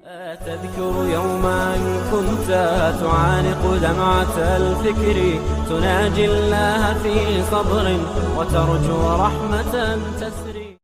تذكر يوما كنت تعانق دمعة الفكر تناجي الله في صبر وترجو رحمة تسري.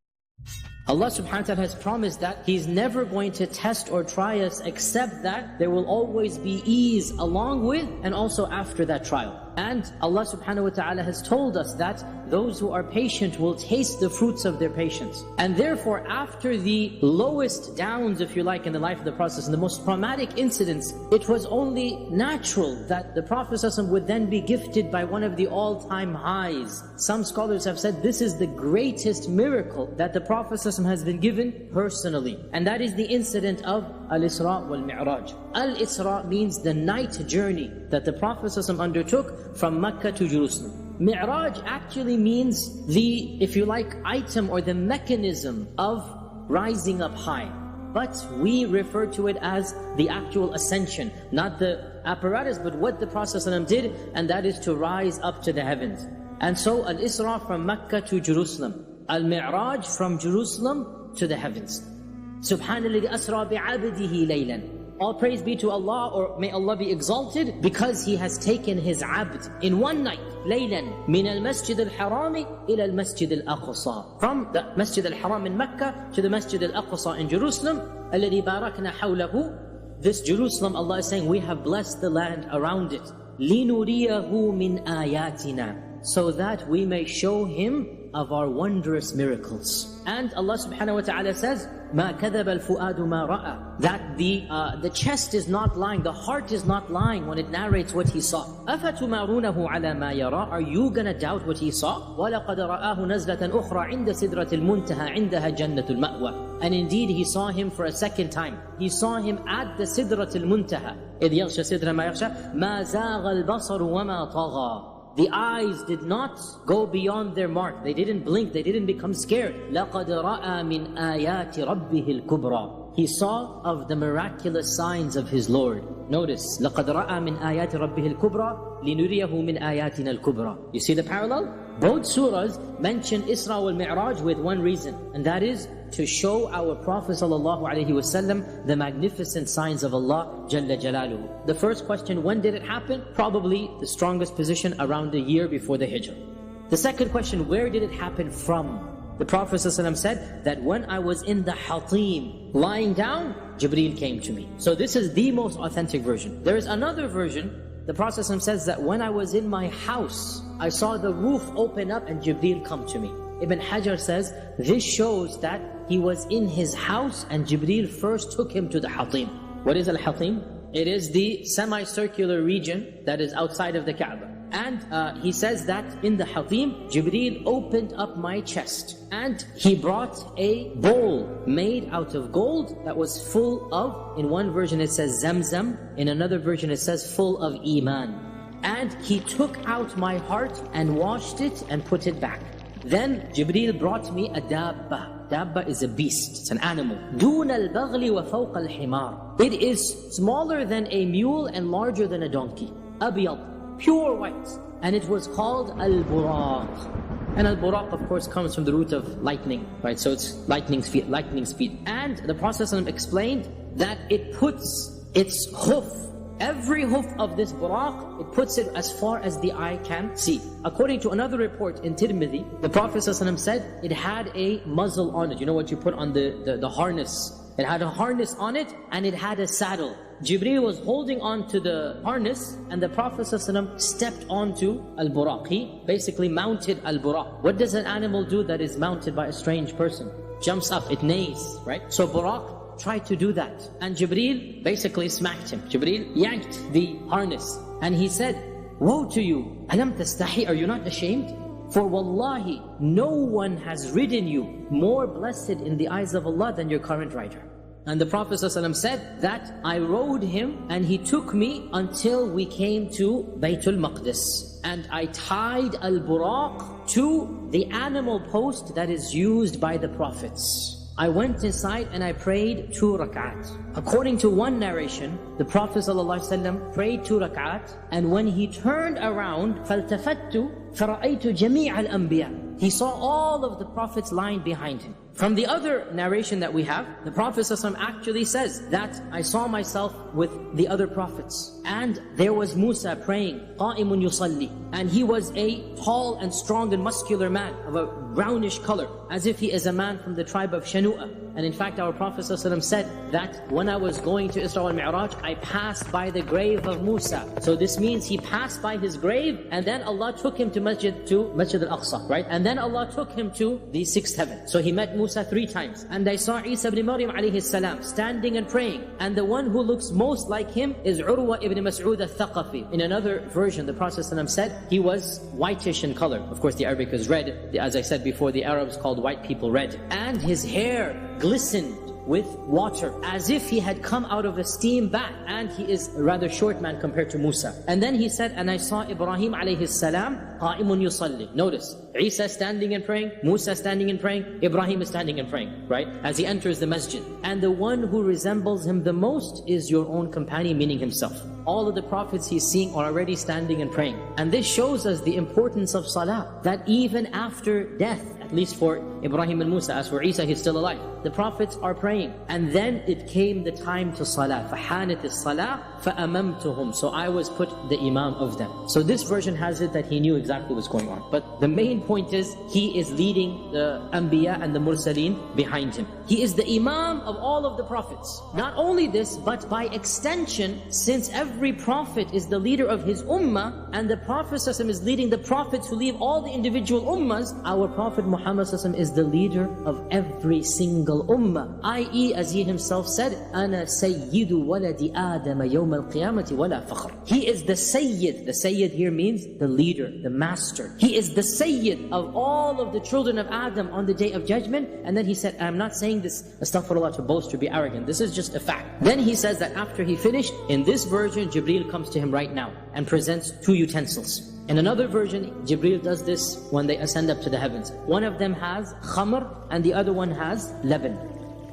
Allah subhanahu wa ta'ala has promised that He's never going to test or try us except that there will always be ease along with and also after that trial. And Allah subhanahu wa ta'ala has told us that those who are patient will taste the fruits of their patience. And therefore, after the lowest downs, if you like, in the life of the Prophet, and the most traumatic incidents, it was only natural that the Prophet ﷺ would then be gifted by one of the all-time highs. Some scholars have said this is the greatest miracle that the Prophet ﷺ has been given personally. And that is the incident of Al-Isra wal-Mi'raj. Al-Isra means the night journey that the Prophet ﷺ undertook from Mecca to Jerusalem. Mi'raj actually means the, if you like, item or the mechanism of rising up high. But we refer to it as the actual ascension, not the apparatus, but what the Prophet ﷺ did, and that is to rise up to the heavens. And so Al-Isra from Mecca to Jerusalem, Al-Mi'raj from Jerusalem to the heavens. Subhanalladhi asra bi'abdihi laylan. All praise be to Allah, or may Allah be exalted, because He has taken His abd in one night, laylan, min al-masjid al-harami ila al-masjid al-aqsa. From the masjid al-haram in Mecca to the masjid al-aqsa in Jerusalem, alladhi barakna hawlahu. This Jerusalem, Allah is saying, we have blessed the land around it. Linuriyahu min ayatina. So that we may show Him of our wondrous miracles. And Allah subhanahu wa ta'ala says, مَا كَذَبَ الْفُؤَادُ مَا رَأَى. That the chest is not lying, the heart is not lying when it narrates what he saw. أَفَتُمَارُونَهُ عَلَى مَا يَرَى. Are you gonna doubt what he saw? وَلَقَدْ رَآهُ نَزْلَةً أُخْرَى عِنْدَ سِدْرَةِ الْمُنْتَهَى عِنْدَهَا جَنَّةُ الْمَأْوَى. And indeed he saw him for a second time. He saw him at the Sidratul Muntaha. إِذْ يَغْشَى سِدْرَ مَا يَغْشَى مَا زَاغَ الْبَصَرُ وَمَا طَغَى. The eyes did not go beyond their mark. They didn't blink. They didn't become scared. لَقَدْ رَأَى مِنْ آيَاتِ رَبِّهِ الْكُبْرَى. He saw of the miraculous signs of his Lord. Notice, لَقَدْ رَأَى مِنْ آيَاتِ رَبِّهِ الْكُبْرَى لِنُرِيَهُ مِنْ آيَاتِنَا الْكُبْرَى. You see the parallel? Both surahs mention Isra wal Mi'raj with one reason, and that is to show our Prophet ﷺ the magnificent signs of Allah Jalla Jalaluhu. The first question, when did it happen? Probably the strongest position, around a year before the Hijrah. The second question, where did it happen from? The Prophet ﷺ said that when I was in the Hatim, lying down, Jibreel came to me. So this is the most authentic version. There is another version. The Prophet ﷺ says that when I was in my house, I saw the roof open up and Jibreel come to me. Ibn Hajar says, this shows that he was in his house and Jibreel first took him to the Hatim. What is Al-Hatim? It is the semicircular region that is outside of the Kaaba. And he says that in the Hatim, Jibreel opened up my chest and he brought a bowl made out of gold that was full of, in one version it says Zamzam, in another version it says full of Iman. And he took out my heart and washed it and put it back. Then Jibreel brought me a dabba. Dabba is a beast, it's an animal. دُونَ الْبَغْلِ وَفَوْقَ الْحِمَارِ. It is smaller than a mule and larger than a donkey. أَبْيَض, pure white. And it was called Al-Buraq. And Al-Buraq of course comes from the root of lightning, right? So it's lightning's feet. And the Prophet ﷺ explained that it puts its hoof, every hoof of this buraq, it puts it as far as the eye can see. According to another report in Tirmidhi, the Prophet ﷺ said it had a muzzle on it. You know what you put on the harness? It had a harness on it and it had a saddle. Jibreel was holding on to the harness and the Prophet ﷺ stepped onto Al-Buraq. He basically mounted Al-Buraq. What does an animal do that is mounted by a strange person? Jumps up, it neighs, right? So Buraq tried to do that. And Jibreel basically smacked him. Jibreel yanked the harness. And he said, woe to you, alam tastahi, are you not ashamed? For wallahi, no one has ridden you more blessed in the eyes of Allah than your current rider. And the Prophet ﷺ said that I rode him and he took me until we came to Baytul Maqdis. And I tied Al-Buraq to the animal post that is used by the Prophets. I went inside and I prayed 2 rak'at. According to one narration, the Prophet ﷺ prayed 2 rak'at, and when he turned around, فَالْتَفَتُّ فَرَأَيْتُ جَمِيعَ الْأَنْبِيَاءِ. He saw all of the Prophets lying behind him. From the other narration that we have, the Prophet ﷺ actually says that I saw myself with the other prophets, and there was Musa praying, قَائِمٌ يُصَلِّي, and he was a tall and strong and muscular man of a brownish color, as if he is a man from the tribe of Shanu'a. And in fact, our Prophet ﷺ said that when I was going to Isra wal Mi'raj, I passed by the grave of Musa. So this means he passed by his grave, and then Allah took him to Masjid al-Aqsa, right? And then Allah took him to the sixth heaven. So he met Musa 3 times. And I saw Isa ibn Maryam alayhi salam standing and praying. And the one who looks most like him is Urwa ibn Mas'ud al-Thaqafi. In another version, the Prophet ﷺ said he was whitish in color. Of course, the Arabic is red. As I said before, the Arabs called white people red. And his hair glistened with water, as if he had come out of a steam bath. And he is a rather short man compared to Musa. And then he said, and I saw Ibrahim alayhi salam qa'imun yusalli. Notice, Isa standing and praying, Musa standing and praying, Ibrahim is standing and praying, right? As he enters the masjid. And the one who resembles him the most is your own companion, meaning himself. All of the prophets he's seeing are already standing and praying. And this shows us the importance of salah, that even after death, at least for Ibrahim and Musa, as for Isa, he's still alive, the prophets are praying. And then it came the time to salah. فَحَانَتِ الصَّلَاةِ فَأَمَمْتُهُمْ. So I was put the imam of them. So this version has it that he knew exactly what's going on. But the main point is, he is leading the Anbiya and the Mursaleen behind him. He is the imam of all of the prophets. Not only this, but by extension, since every prophet is the leader of his ummah, and the Prophet ﷺ is leading the prophets who lead all the individual ummahs, our Prophet Muhammad ﷺ is the leader of every single ummah. I.e., as he himself said, أَنَا سَيِّدُ وَلَدِ آدَمَ يَوْمَ الْقِيَامَةِ وَلَا فَخْرٍ. He is the Sayyid. The Sayyid here means the leader, the master. He is the Sayyid of all of the children of Adam on the Day of Judgment. And then he said, I'm not saying this, astaghfirullah, to boast or be arrogant. This is just a fact. Then he says that after he finished, in this version, Jibreel comes to him right now and presents 2 utensils. In another version, Jibreel does this when they ascend up to the heavens. One of them has khamr and the other one has laban.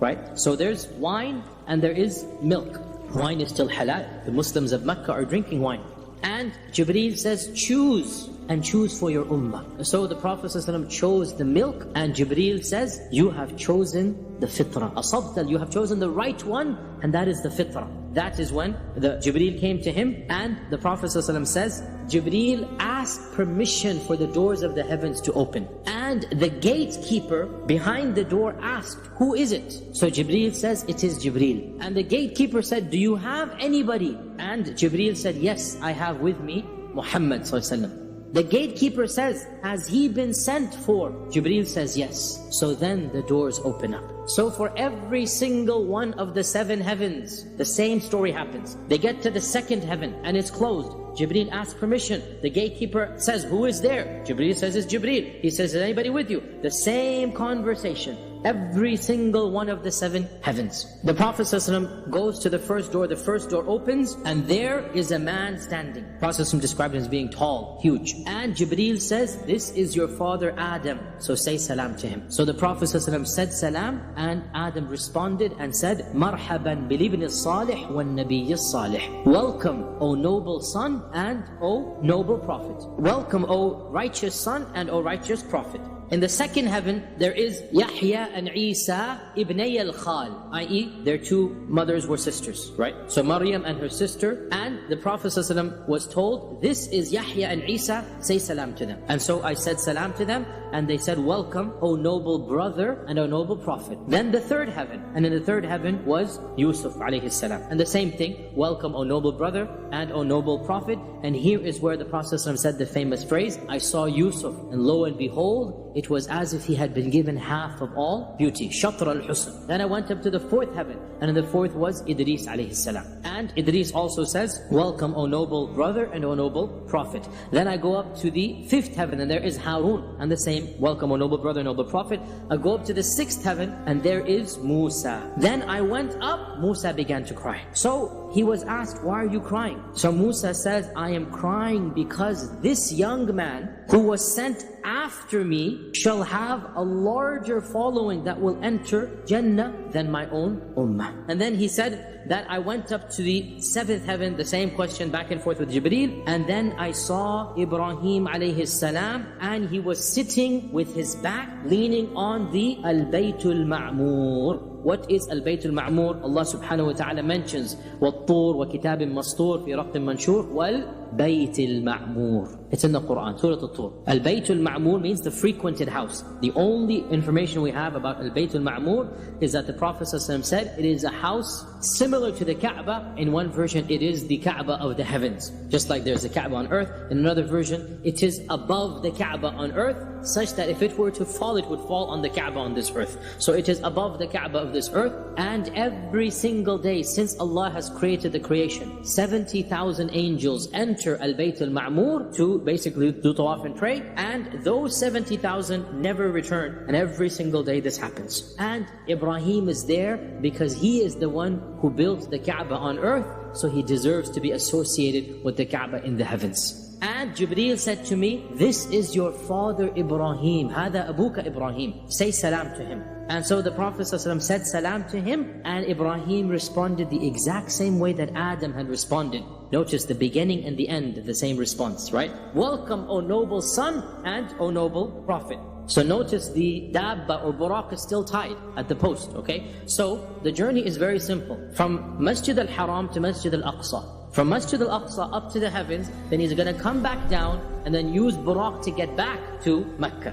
Right? So there's wine and there is milk. Wine is still halal. The Muslims of Mecca are drinking wine. And Jibreel says, choose, and choose for your ummah. So the Prophet ﷺ chose the milk, and Jibreel says, you have chosen the fitrah. Asabtal, you have chosen the right one, and that is the fitrah. That is when the Jibreel came to him, and the Prophet ﷺ says, Jibreel asked permission for the doors of the heavens to open. And the gatekeeper behind the door asked, who is it? So Jibreel says, it is Jibreel. And the gatekeeper said, do you have anybody? And Jibreel said, yes, I have with me Muhammad ﷺ. The gatekeeper says, has he been sent for? Jibreel says, yes. So then the doors open up. So for every single one of the 7 heavens, the same story happens. They get to the 2nd heaven and it's closed. Jibreel asks permission. The gatekeeper says, who is there? Jibreel says, it's Jibreel. He says, is anybody with you? The same conversation. Every single one of the 7 heavens. The Prophet ﷺ goes to the first door opens, and there is a man standing. The Prophet ﷺ described him as being tall, huge. And Jibreel says, this is your father Adam, so say salam to him. So the Prophet ﷺ said salam, and Adam responded and said, Marhaban bil-ibn as-salih wal-nabiy as-salih. Welcome, O noble son, and O noble prophet. Welcome, O righteous son, and O righteous prophet. In the 2nd heaven, there is Yahya and Isa ibnay al-Khal, i.e. their 2 mothers were sisters, right? So Maryam and her sister, and the Prophet ﷺ was told, this is Yahya and Isa, say salam to them. And so I said salam to them, and they said, welcome, O noble brother and O noble prophet. Then the 3rd heaven, and in the 3rd heaven was Yusuf alayhi salam. And the same thing, welcome, O noble brother and O noble prophet. And here is where the Prophet ﷺ said the famous phrase, I saw Yusuf, and lo and behold, it was as if he had been given half of all beauty. Shatr al-husn. Then I went up to the 4th heaven, and in the 4th was Idris alayhi salam. And Idris also says, welcome, O noble brother and O noble prophet. Then I go up to the 5th heaven, and there is Harun, and the same, welcome, O noble brother, noble prophet. I go up to the 6th heaven, and there is Musa. Then I went up, Musa began to cry. So he was asked, why are you crying? So Musa says, I am crying because this young man who was sent after me shall have a larger following that will enter Jannah than my own ummah. And then he said that I went up to the 7th heaven, the same question back and forth with Jibreel, and then I saw Ibrahim alayhi salam, and he was sitting with his back leaning on the Al-Baytul Ma'mur. What is Al-Baytul Ma'mur? Allah subhanahu wa ta'ala mentions وَالطُّورِ وَكِتَابٍ مَسْطُورٍ فِي رَقٍ مَنْشُورٍ وَالْبَيْتِ الْمَعْمُورِ. It's in the Quran, Surah Al-Tur. Al-Baytul Ma'mur means the frequented house. The only information we have about Al-Baytul Ma'mur is that the Prophet ﷺ said it is a house similar to the Kaaba. In one version, it is the Kaaba of the heavens. Just like there's the Kaaba on earth. In another version, it is above the Kaaba on earth, such that if it were to fall, it would fall on the Kaaba on this earth. So it is above the Kaaba of this earth. And every single day since Allah has created the creation, 70,000 angels enter Al-Baytul Ma'mur to basically do tawaf and pray, and those 70,000 never return, and every single day this happens. And Ibrahim is there because he is the one who built the Kaaba on earth, so he deserves to be associated with the Kaaba in the heavens. And Jibreel said to me, this is your father Ibrahim, هذا أبوك Ibrahim. Say salam to him. And so the Prophet ﷺ said salam to him, and Ibrahim responded the exact same way that Adam had responded. Notice the beginning and the end of the same response, right? Welcome, O noble son, and O noble prophet. So notice the dabba or buraq is still tied at the post, okay? So the journey is very simple. From Masjid al-Haram to Masjid al-Aqsa. From Masjid al-Aqsa up to the heavens, then he's going to come back down and then use buraq to get back to Mecca.